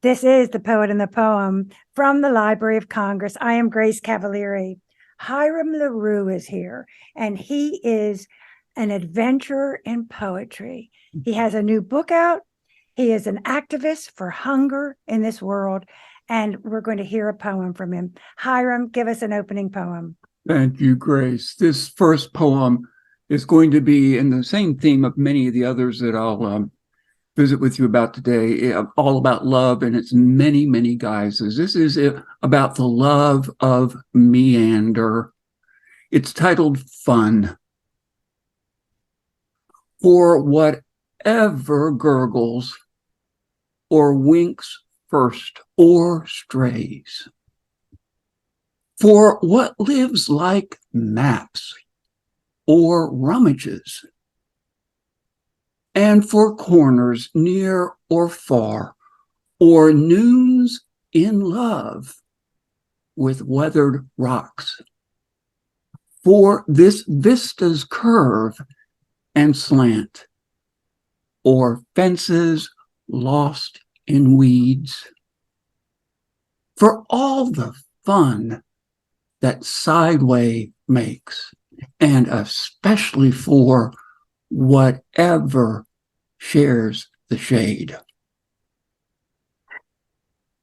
This is The Poet and the Poem from the Library of Congress. I am Grace Cavalieri. Hiram Larew is here, and he is an adventurer in poetry. He has a new book out. He is an activist for hunger in this world, and we're going to hear a poem from him. Hiram, give us an opening poem. Thank you, Grace. This first poem is going to be in the same theme of many of the others that I'll visit with you about today, all about love and its many, many guises. This is about the love of meander. It's titled Fun. For whatever gurgles or winks first or strays, for what lives like maps or rummages, and for corners near or far, or noons in love with weathered rocks, for this vista's curve and slant, or fences lost in weeds, for all the fun that sideway makes, and especially for whatever shares the shade.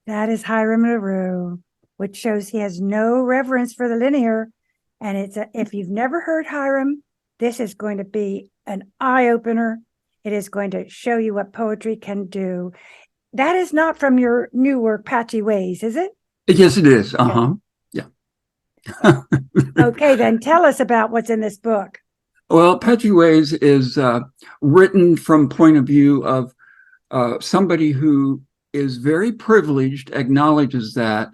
That is Hiram Larew, which shows he has no reverence for the linear. And if you've never heard Hiram, this is going to be an eye-opener. It is going to show you what poetry can do. That is not from your new work, Patchy Ways, is it? Yes, it is. Uh-huh. Yeah. Okay, then tell us about what's in this book. Well, Patchy Ways is written from point of view of somebody who is very privileged, acknowledges that,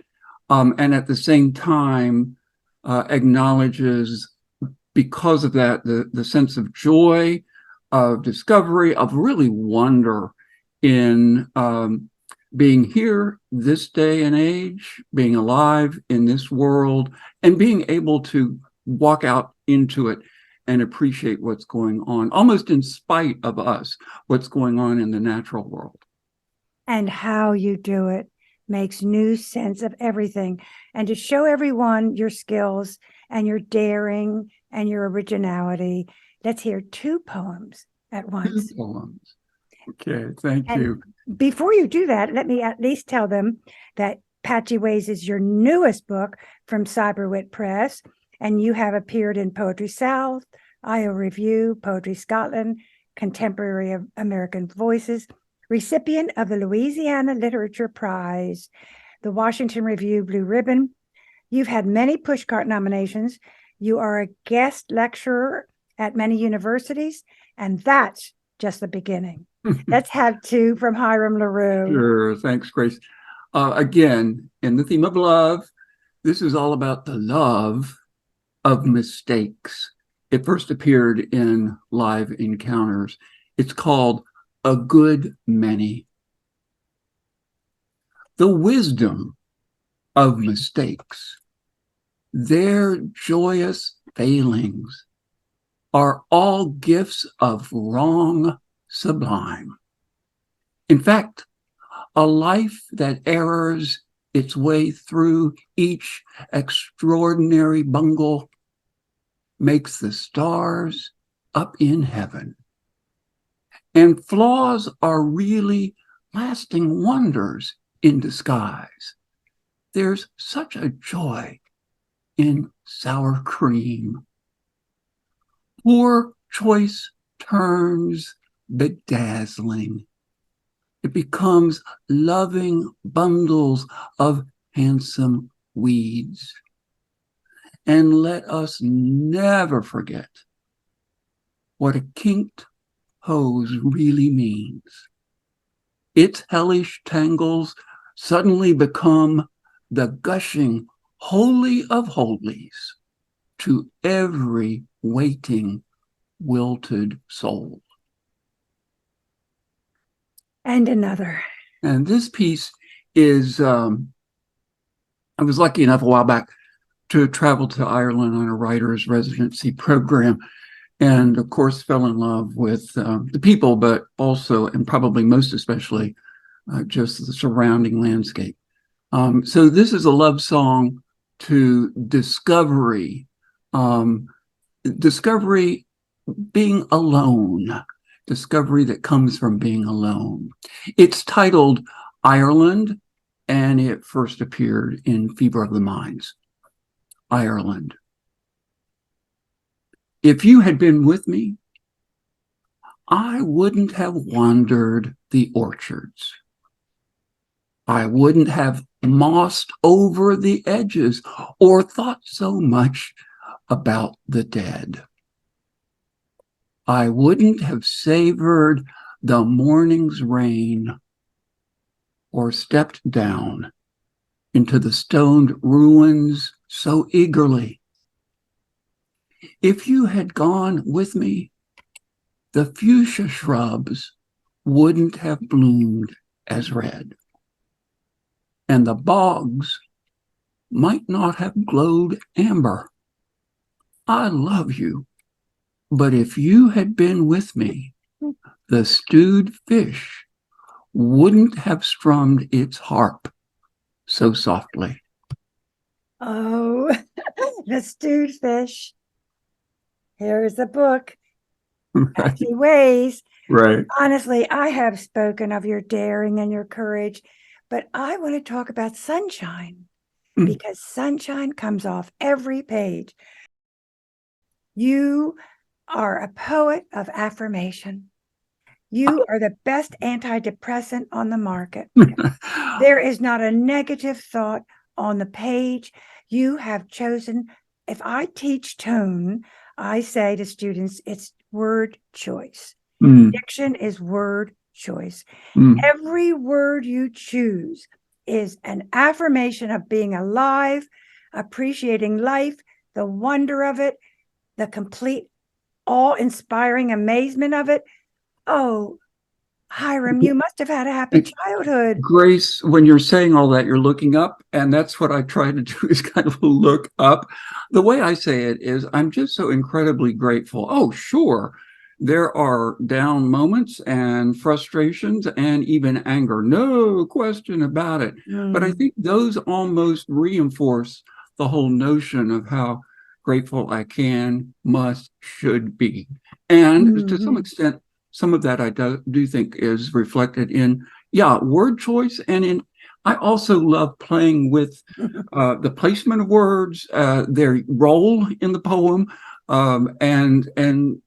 and at the same time acknowledges, because of that, the sense of joy, of discovery, of really wonder in being here this day and age, being alive in this world, and being able to walk out into it and appreciate what's going on, almost in spite of us, what's going on in the natural world. And how you do it makes new sense of everything. And to show everyone your skills and your daring and your originality, let's hear two poems at once. Two poems. Okay, thank you. Before you do that, let me at least tell them that Patchy Ways is your newest book from Cyberwit Press, and you have appeared in Poetry South, IO Review, Poetry Scotland, Contemporary American Voices, recipient of the Louisiana Literature Prize, the Washington Review Blue Ribbon. You've had many pushcart nominations. You are a guest lecturer at many universities, and that's just the beginning. Let's have two from Hiram Larew. Sure, thanks, Grace. Again, in the theme of love, this is all about the love of mistakes. It first appeared in Live Encounters. It's called A Good Many. The wisdom of mistakes, their joyous failings, are all gifts of wrong sublime. In fact, a life that errors its way through each extraordinary bungle makes the stars up in heaven. And flaws are really lasting wonders in disguise. There's such a joy in sour cream. Poor choice turns bedazzling. It becomes loving bundles of handsome weeds. And let us never forget what a kinked hose really means. Its hellish tangles suddenly become the gushing holy of holies to every waiting, wilted soul. And another. And this piece is, I was lucky enough a while back to travel to Ireland on a writer's residency program, and of course fell in love with the people, but also, and probably most especially, just the surrounding landscape. So this is a love song to discovery, discovery being alone, discovery that comes from being alone. It's titled Ireland, and it first appeared in Fever of the Minds. Ireland. If you had been with me, I wouldn't have wandered the orchards. I wouldn't have mossed over the edges or thought so much about the dead. I wouldn't have savored the morning's rain or stepped down into the stoned ruins so eagerly. If you had gone with me, the fuchsia shrubs wouldn't have bloomed as red, and the bogs might not have glowed amber. I love you, but if you had been with me, the stewed fish wouldn't have strummed its harp so softly. Oh, the stewed fish. Here's the book, Patchy Ways. Right. Honestly, I have spoken of your daring and your courage, but I want to talk about sunshine because sunshine comes off every page. You are a poet of affirmation. You are the best antidepressant on the market. There is not a negative thought on the page. You have chosen, if I teach tone, I say to students, it's word choice. Diction is word choice. Every word you choose is an affirmation of being alive, appreciating life, the wonder of it, the complete awe-inspiring amazement of it. Oh, Hiram, you must have had a happy childhood. Grace, when you're saying all that, you're looking up, and that's what I try to do is kind of look up. The way I say it is, I'm just so incredibly grateful. Oh, sure, there are down moments and frustrations and even anger, no question about it. But I think those almost reinforce the whole notion of how grateful I can, must, should be. And to some extent, some of that I do think is reflected in, word choice. And I also love playing with the placement of words, their role in the poem, and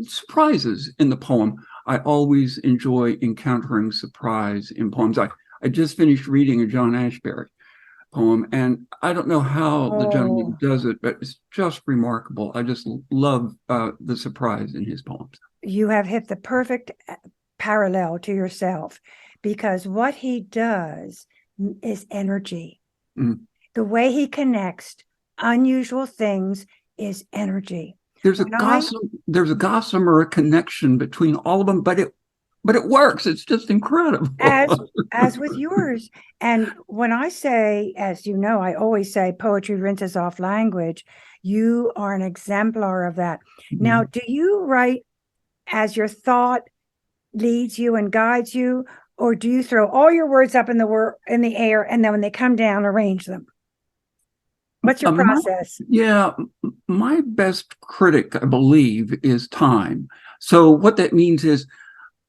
surprises in the poem. I always enjoy encountering surprise in poems. I just finished reading a John Ashbery poem, and I don't know how the gentleman does it, but it's just remarkable. I just love the surprise in his poems. You have hit the perfect parallel to yourself, because what he does is energy. The way he connects unusual things is energy. There's a gossamer connection between all of them, but it works. It's just incredible. As with yours. And when I say, as you know, I always say poetry rinses off language. You are an exemplar of that. Now, do you write as your thought leads you and guides you, or do you throw all your words up in the air, and then when they come down, arrange them? What's your process? My best critic, I believe, is time. So what that means is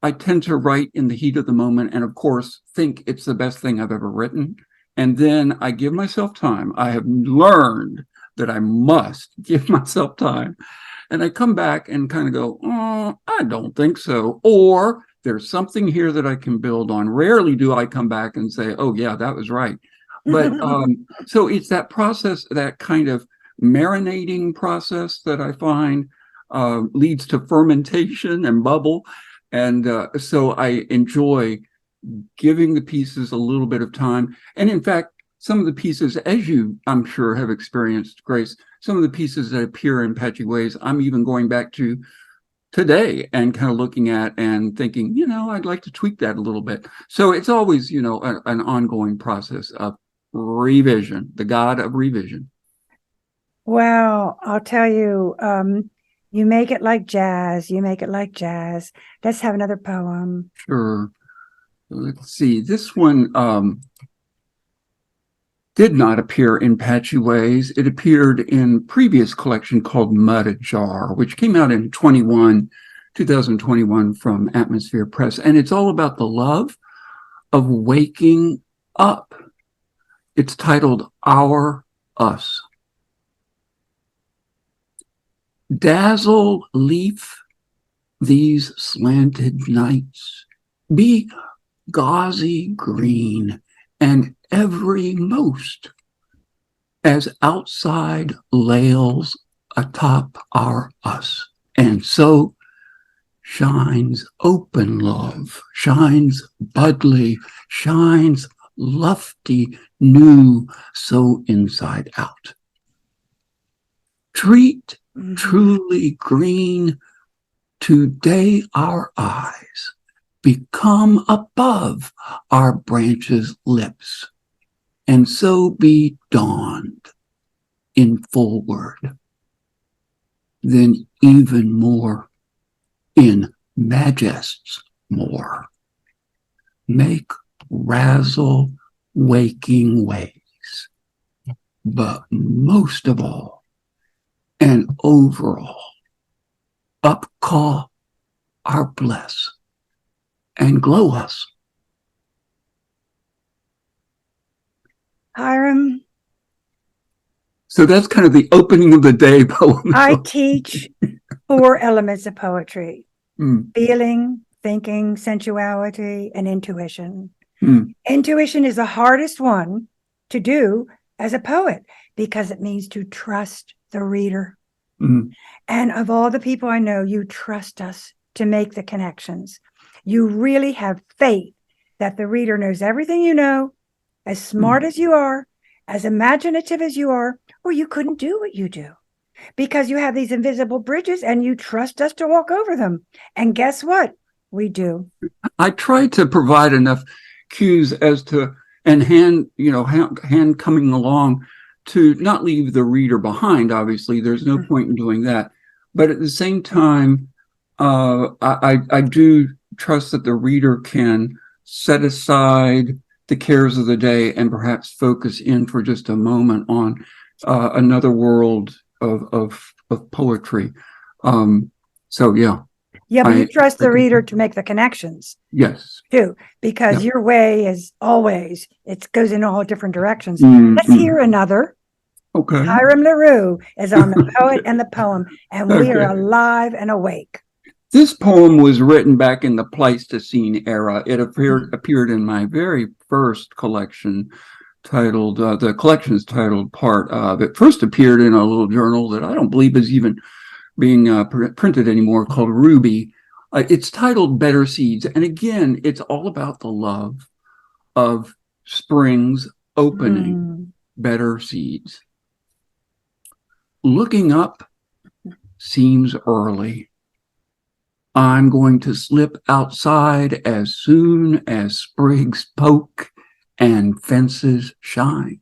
I tend to write in the heat of the moment, and of course think it's the best thing I've ever written. And then I give myself time. I have learned that I must give myself time. And I come back and kind of go, I don't think so. Or there's something here that I can build on. Rarely do I come back and say, oh, yeah, that was right. But so it's that process, that kind of marinating process that I find leads to fermentation and bubble. And so I enjoy giving the pieces a little bit of time. And in fact, some of the pieces, as you, I'm sure, have experienced, Grace, some of the pieces that appear in Patchy Ways, I'm even going back to today and kind of looking at and thinking, I'd like to tweak that a little bit. So it's always, an ongoing process of revision, the god of revision. Well, I'll tell you, you make it like jazz. You make it like jazz. Let's have another poem. Sure. let's see, this one did not appear in Patchy Ways. It appeared in previous collection called Mud Ajar, which came out in 2021 from Atmosphere Press. And it's all about the love of waking up. It's titled Our Us. Dazzle leaf these slanted nights, be gauzy green and every most as outside lails atop our us. And so shines open love, shines budly, shines lofty new, so inside out. Treat truly green today our eyes become above our branches' lips, and so be dawned in full word. Then even more in majests more. Make razzle waking ways, but most of all and overall, up call our bless and glow us. Hiram, So that's kind of the opening of the day poem. I teach 4 elements of poetry: Mm, feeling, thinking, sensuality, and intuition. mm, Intuition is the hardest one to do as a poet because it means to trust the reader. mm. And of all the people I know, you trust us to make the connections. You really have faith that the reader knows everything you know, as smart as you are, as imaginative as you are, or you couldn't do what you do because you have these invisible bridges and you trust us to walk over them. And guess what? We do. I try to provide enough cues as to, and hand coming along to not leave the reader behind. Obviously, there's no point in doing that. But at the same time, I do trust that the reader can set aside the cares of the day and perhaps focus in for just a moment on another world of poetry. So yeah. Yeah, but you trust the I- reader to make the connections Yes. too, because Yep. your way is always, it goes in all different directions. Mm, Let's hear another. Okay. Hiram Larew is on The Poet and the Poem, and we are Okay. alive and awake. This poem was written back in the Pleistocene era. It appeared in my very first collection titled, the collection is titled Part Of. It first appeared in a little journal that I don't believe is even being printed anymore called Ruby. It's titled Better Seeds. And again, it's all about the love of spring's opening, better seeds. Looking up seems early. I'm going to slip outside as soon as sprigs poke and fences shine.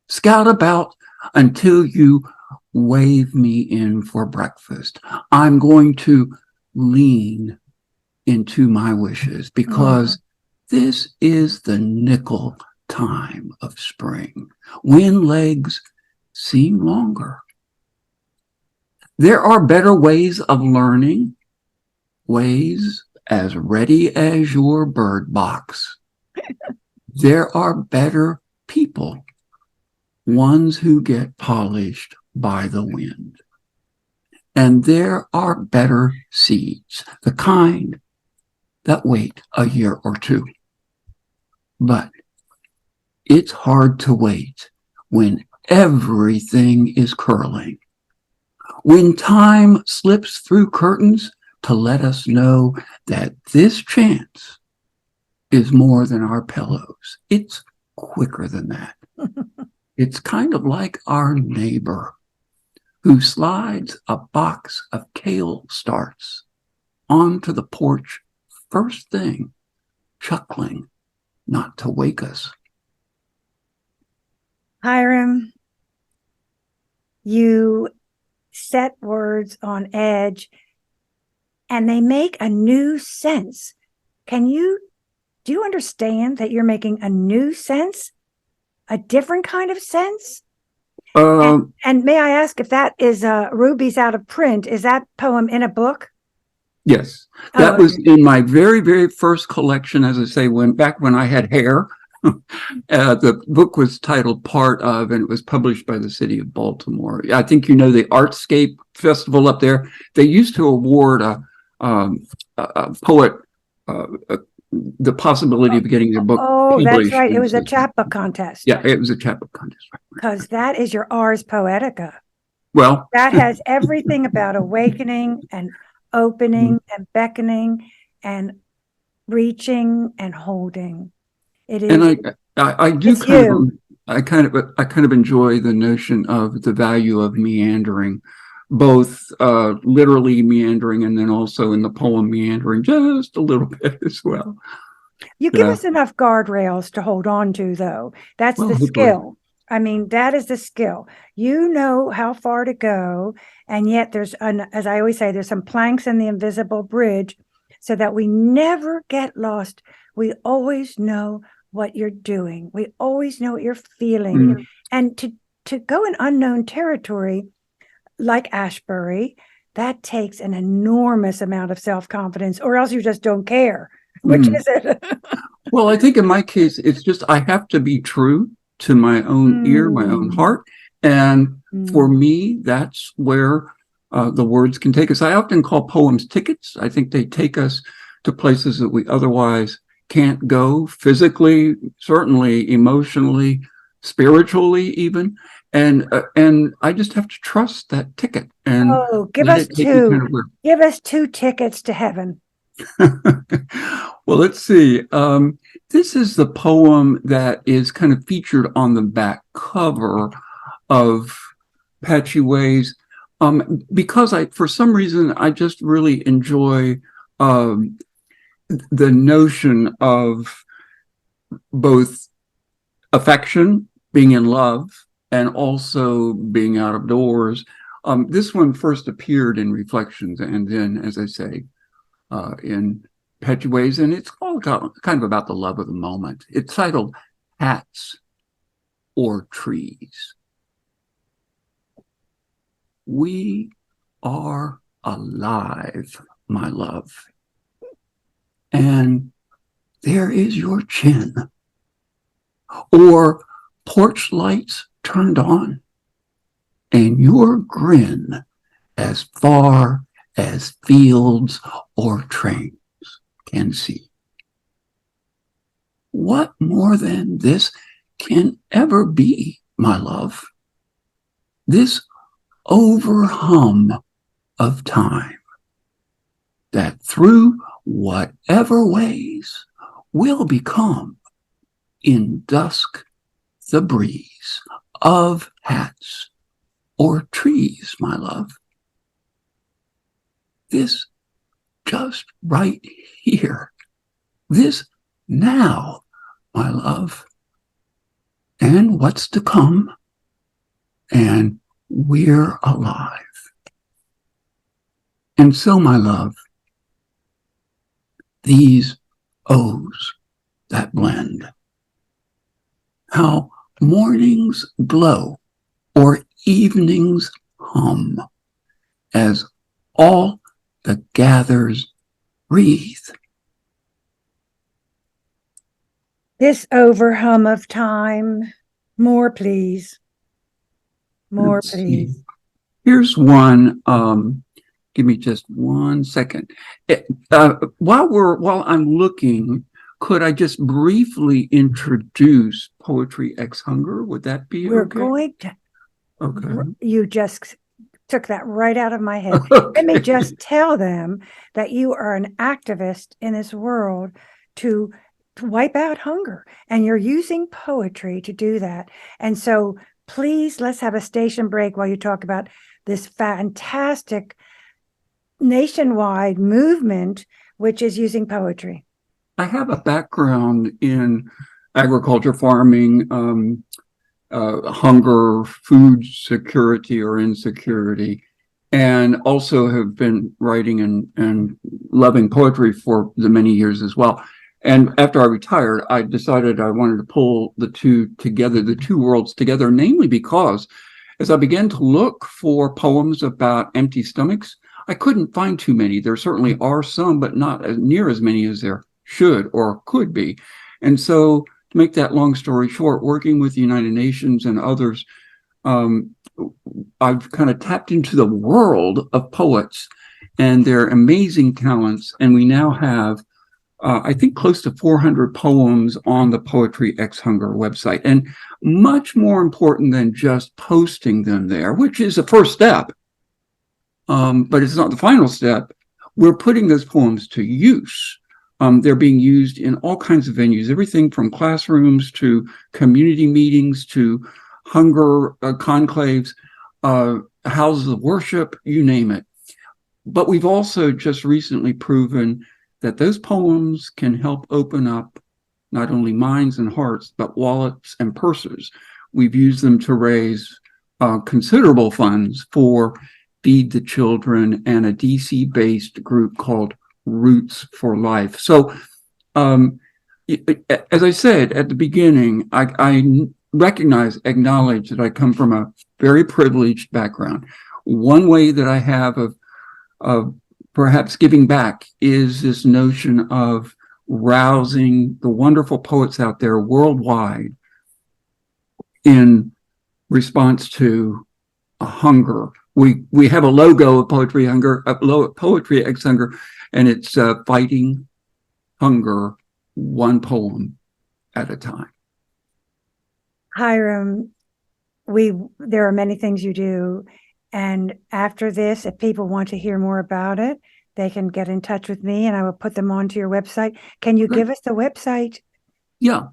Scout about until you wave me in for breakfast. I'm going to lean into my wishes because this is the nickel time of spring when legs seem longer. There are better ways of learning, ways as ready as your bird box. There are better people, ones who get polished by the wind. And there are better seeds, the kind that wait a year or two. But it's hard to wait when everything is curling. When time slips through curtains to let us know that this chance is more than our pillows. It's quicker than that. It's kind of like our neighbor who slides a box of kale starts onto the porch first thing, chuckling not to wake us. Hiram, you set words on edge and they make a new sense. Can you Do you understand that you're making a new sense, a different kind of sense? And may I ask if that is Ruby's Out of Print? Is that poem in a book? Yes, Oh, that was okay. in my very, very first collection, as I say, back when I had hair. The book was titled Part of, and it was published by the city of Baltimore. I think you know the Artscape Festival up there. They used to award a poet the possibility of getting their book Oh, that's published. right. It was a chapbook contest. Yeah, it was a chapbook contest. Because that is your Ars Poetica. Well, That has everything about awakening and opening and beckoning and reaching and holding. It is. and I do It's you. I kind of enjoy the notion of the value of meandering, both literally meandering and then also in the poem meandering just a little bit as well. You give us enough guardrails to hold on to, though. That's the skill. I mean, that is the skill. You know how far to go, and yet there's, as I always say, there's some planks in the invisible bridge, so that we never get lost. We always know what you're doing. We always know what you're feeling. And to go in unknown territory, like Ashbury, that takes an enormous amount of self-confidence, or else you just don't care. Which is it? Well, I think in my case, it's just I have to be true to my own ear, my own heart. And for me, that's where the words can take us. I often call poems tickets. I think they take us to places that we otherwise can't go physically, certainly emotionally, spiritually, even. And I just have to trust that ticket. And give us two. Give us 2 tickets to heaven. Well, let's see. This is the poem that is kind of featured on the back cover of Patchy Ways, because for some reason, I just really enjoy the notion of both affection, being in love, and also being out of doors. This one first appeared in Reflections, and then, as I say, in Patchy Ways, and it's all kind of about the love of the moment. It's titled Hats or Trees. We are alive, my love, and there is your chin, or porch lights turned on, and your grin as far as fields or trains can see. What more than this can ever be, my love? This overhum of time that through whatever ways will become in dusk the breeze of hats or trees, my love. This just right here, this now, my love, and what's to come, and we're alive. And so, my love, these O's that blend, how mornings glow or evenings hum as all the gathers breathe. This overhum of time, more please. More please. Here's one. Give me just 1 second. While I'm looking, could I just briefly introduce Poetry Ex Hunger? Would that be We're okay? going to. Okay. You just took that right out of my head. Okay. Let me just tell them that you are an activist in this world to wipe out hunger, and you're using poetry to do that. And so please, let's have a station break while you talk about this fantastic nationwide movement, which is using poetry. I have a background in agriculture, farming, hunger, food security or insecurity, and also have been writing and loving poetry for the many years as well. And after I retired, I decided I wanted to pull the two together, the two worlds together, namely because as I began to look for poems about empty stomachs, I couldn't find too many. There certainly are some, but not as near as many as there should or could be. And so, to make that long story short, working with the United Nations and others, I've kind of tapped into the world of poets and their amazing talents. And we now have, I think, close to 400 poems on the Poetry Ex Hunger website. And much more important than just posting them there, which is a first step, but it's not the final step. We're putting those poems to use. They're being used in all kinds of venues, everything from classrooms to community meetings to hunger conclaves, houses of worship, you name it. But we've also just recently proven that those poems can help open up not only minds and hearts, but wallets and purses. We've used them to raise considerable funds for Feed the Children and a DC-based group called Roots for Life. So, as I said at the beginning, I acknowledge that I come from a very privileged background. One way that I have of perhaps giving back is this notion of rousing the wonderful poets out there worldwide in response to a hunger. We have a logo of Poetry Ex Hunger, and it's fighting hunger one poem at a time. Hiram, there are many things you do, and after this, if people want to hear more about it, they can get in touch with me, and I will put them onto your website. Can you give us the website? Yeah,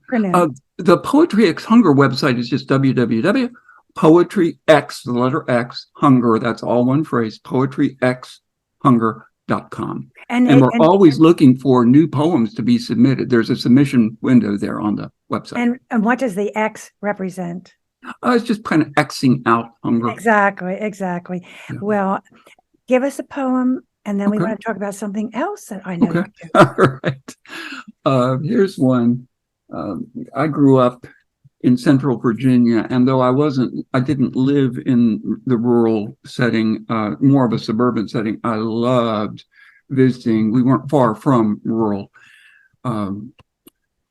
the Poetry Ex Hunger website is just www.poetryx, the letter X, hunger, that's all one phrase, poetryxhunger.com. And we're always looking for new poems to be submitted. There's a submission window there on the website. And what does the X represent? It's just kind of Xing out hunger. Exactly. Yeah. Well, give us a poem, and then we Okay. want to talk about something else that I know. Okay. All right. Here's one. I grew up in Central Virginia, and though I didn't live in the rural setting, more of a suburban setting, I loved visiting. We weren't far from rural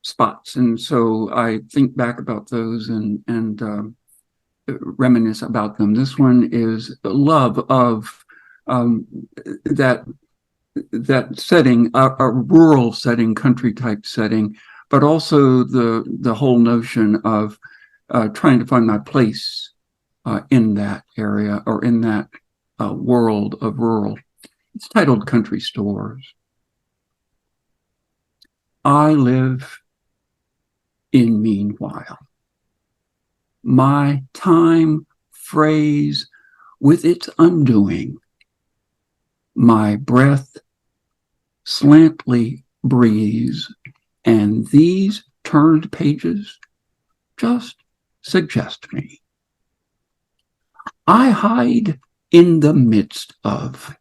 spots, and so I think back about those and reminisce about them. This one is love of that setting, a rural setting, country type setting, but also the whole notion of trying to find my place in that area or in that world of rural. It's titled Country Stores. I live in meanwhile. My time frays with its undoing. My breath slantly breeze, and these turned pages just suggest me. I hide in the midst of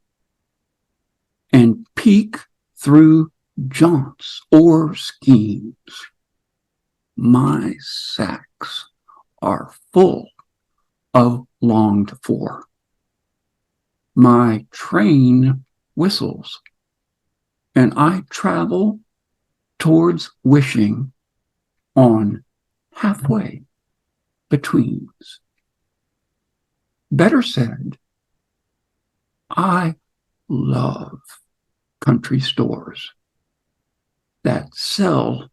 and peek through jaunts or schemes. My sacks are full of longed for. My train whistles, and I travel towards wishing on halfway betweens. Better said, I love country stores that sell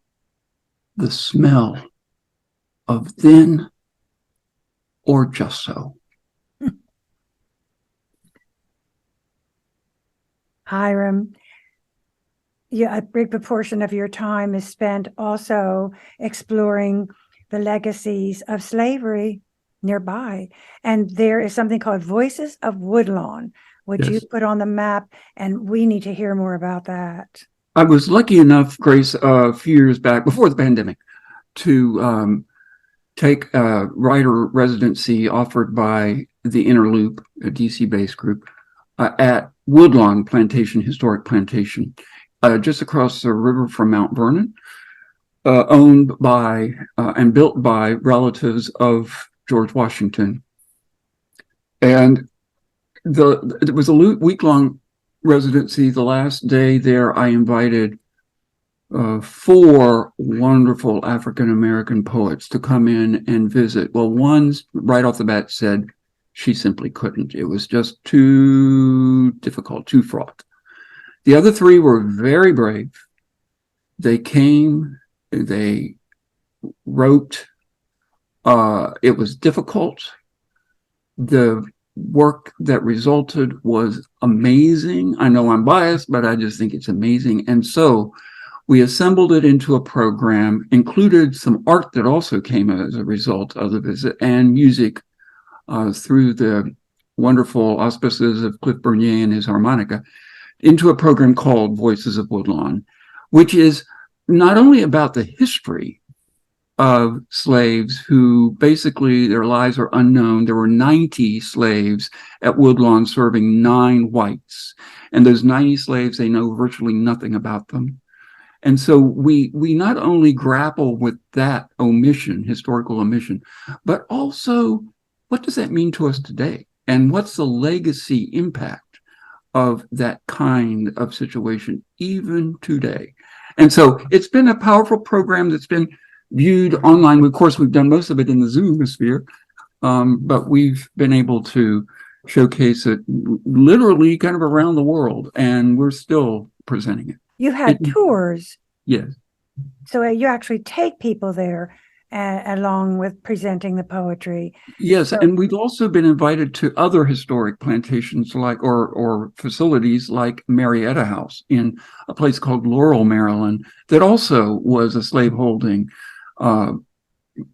the smell of then or just so. Hiram, a big proportion of your time is spent also exploring the legacies of slavery nearby. And there is something called Voices of Woodlawn, which you put on the map, and we need to hear more about that. I was lucky enough, Grace, a few years back, before the pandemic, to take a writer residency offered by the Inner Loop, a DC-based group, at Woodlawn Plantation, Historic Plantation, just across the river from Mount Vernon, owned by and built by relatives of George Washington. And it was a week-long residency. The last day there, I invited 4 wonderful African-American poets to come in and visit. Well, one right off the bat said she simply couldn't. It was just too difficult, too fraught. The other 3 were very brave. They came, they wrote. It was difficult. The work that resulted was amazing. I know I'm biased, but I just think it's amazing. And so we assembled it into a program, included some art that also came as a result of the visit, and music through the wonderful auspices of Cliff Bernier and his harmonica, into a program called Voices of Woodlawn, which is not only about the history of slaves who basically their lives are unknown. There were 90 slaves at Woodlawn serving 9 whites. And those 90 slaves, they know virtually nothing about them. And so we not only grapple with that omission, historical omission, but also what does that mean to us today? And what's the legacy impact of that kind of situation even today? And so it's been a powerful program that's been viewed online. Of course, we've done most of it in the Zoom sphere, but we've been able to showcase it literally kind of around the world, and we're still presenting it. You had tours. Yes. So you actually take people there along with presenting the poetry. Yes, and we've also been invited to other historic plantations like or facilities like Marietta House in a place called Laurel, Maryland, that also was a slaveholding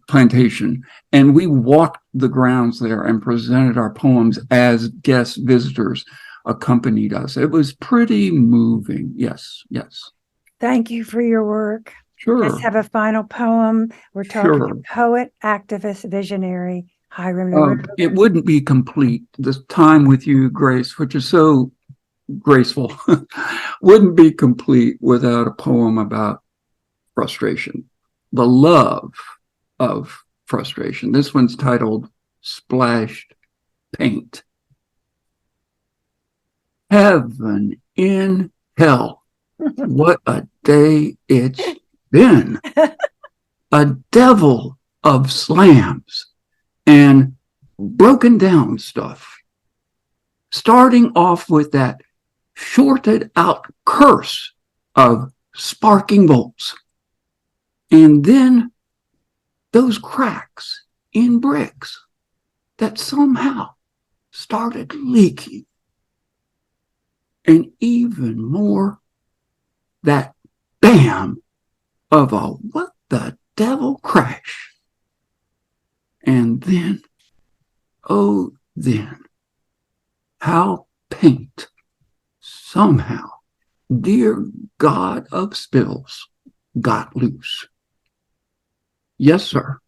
plantation. And we walked the grounds there and presented our poems as guest visitors accompanied us. It was pretty moving. Yes, yes. Thank you for your work. Sure. Let's have a final poem. We're talking to poet, activist, visionary, Hiram Larew. It wouldn't be complete, this time with you, Grace, which is so graceful, wouldn't be complete without a poem about frustration, the love of frustration. This one's titled Splashed Paint. Heaven in hell, what a day it's been. A devil of slams and broken down stuff. Starting off with that shorted out curse of sparking bolts. And then those cracks in bricks that somehow started leaking. And even more, that bam of a what the devil crash. And then, oh then, how paint somehow, dear God of spills, got loose. Yes, sir.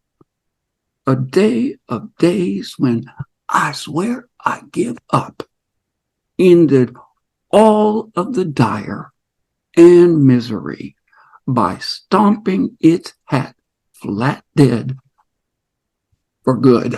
A day of days when I swear I give up ended all of the dire and misery by stomping its hat flat dead for good.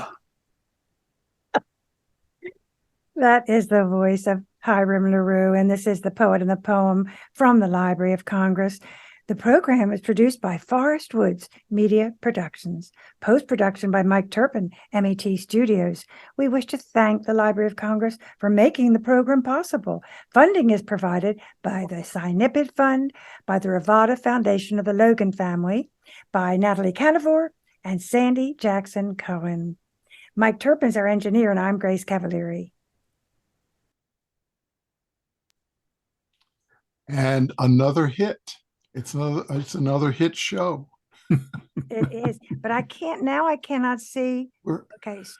That is the voice of Hiram Larew, and this is the poet and the poem from the Library of Congress. The program is produced by Forest Woods Media Productions, post-production by Mike Turpin, MET Studios. We wish to thank the Library of Congress for making the program possible. Funding is provided by the Sinipid Fund, by the Ravada Foundation of the Logan family, by Natalie Canavore and Sandy Jackson Cohen. Mike Turpin is our engineer, and I'm Grace Cavalieri. And another hit. It's another hit show. It is, but I cannot see. Okay.